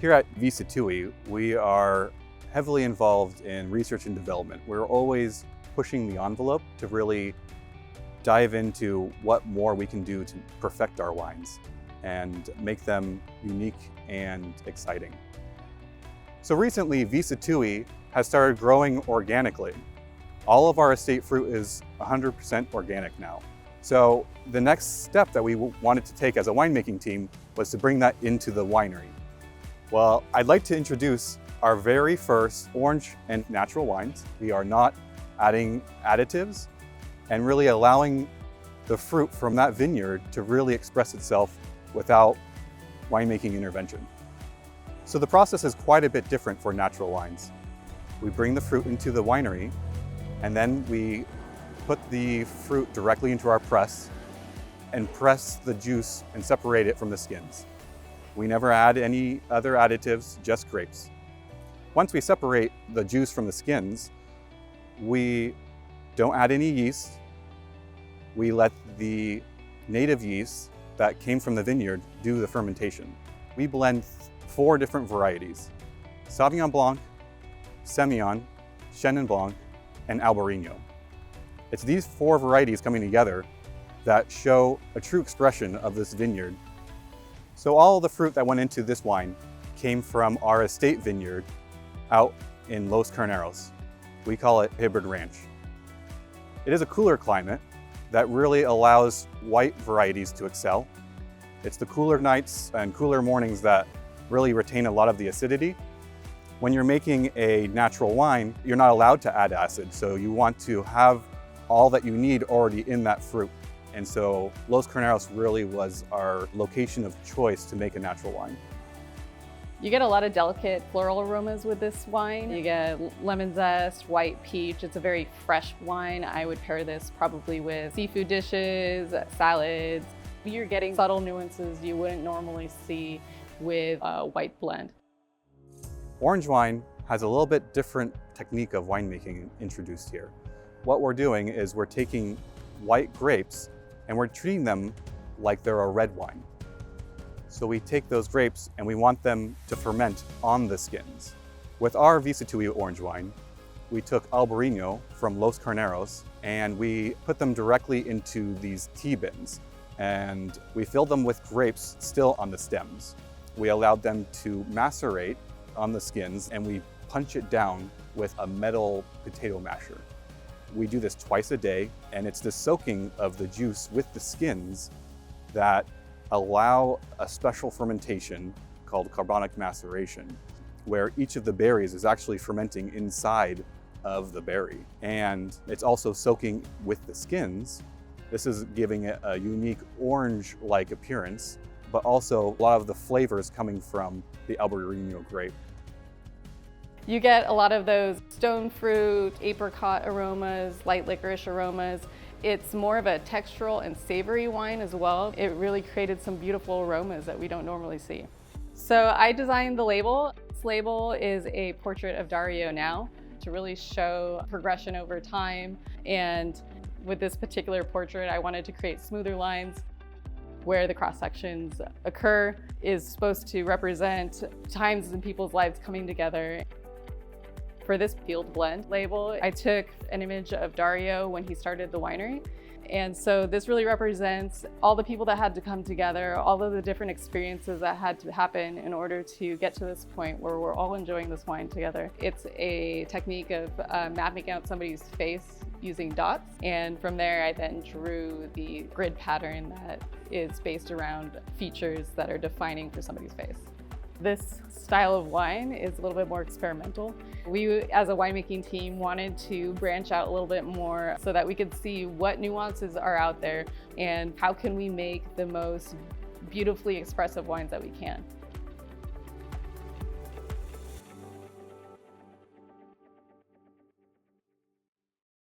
Here at Sattui, we are heavily involved in research and development. We're always pushing the envelope to really dive into what more we can do to perfect our wines and make them unique and exciting. So recently, Sattui has started growing organically. All of our estate fruit is 100% organic now. So the next step that we wanted to take as a winemaking team was to bring that into the winery. Well, I'd like to introduce our very first orange and natural wines. We are not adding additives and really allowing the fruit from that vineyard to really express itself without winemaking intervention. So the process is quite a bit different for natural wines. We bring the fruit into the winery and then we put the fruit directly into our press and press the juice and separate it from the skins. We never add any other additives, just grapes. Once we separate the juice from the skins, we don't add any yeast. We let the native yeast that came from the vineyard do the fermentation. We blend 4 different varieties: Sauvignon Blanc, Semillon, Chenin Blanc, and Albariño. It's these 4 varieties coming together that show a true expression of this vineyard. So all the fruit that went into this wine came from our estate vineyard out in Los Carneros. We call it Hybrid Ranch. It is a cooler climate that really allows white varieties to excel. It's the cooler nights and cooler mornings that really retain a lot of the acidity. When you're making a natural wine, you're not allowed to add acid, so you want to have all that you need already in that fruit. And so Los Carneros really was our location of choice to make a natural wine. You get a lot of delicate floral aromas with this wine. You get lemon zest, white peach. It's a very fresh wine. I would pair this probably with seafood dishes, salads. You're getting subtle nuances you wouldn't normally see with a white blend. Orange wine has a little bit different technique of winemaking introduced here. What we're doing is we're taking white grapes and we're treating them like they're a red wine. So we take those grapes and we want them to ferment on the skins. With our Sattui orange wine, we took Albariño from Los Carneros and we put them directly into these tea bins. And we filled them with grapes still on the stems. We allowed them to macerate on the skins and we punch it down with a metal potato masher. We do this twice a day, and it's the soaking of the juice with the skins that allow a special fermentation called carbonic maceration, where each of the berries is actually fermenting inside of the berry. And it's also soaking with the skins. This is giving it a unique orange-like appearance, but also a lot of the flavors coming from the Albariño grape. You get a lot of those stone fruit, apricot aromas, light licorice aromas. It's more of a textural and savory wine as well. It really created some beautiful aromas that we don't normally see. So I designed the label. This label is a portrait of Dario now to really show progression over time. And with this particular portrait, I wanted to create smoother lines where the cross sections occur is supposed to represent times in people's lives coming together. For this field blend label, I took an image of Dario when he started the winery. And so this really represents all the people that had to come together, all of the different experiences that had to happen in order to get to this point where we're all enjoying this wine together. It's a technique of mapping out somebody's face using dots. And from there, I then drew the grid pattern that is based around features that are defining for somebody's face. This style of wine is a little bit more experimental. We, as a winemaking team, wanted to branch out a little bit more so that we could see what nuances are out there and how can we make the most beautifully expressive wines that we can.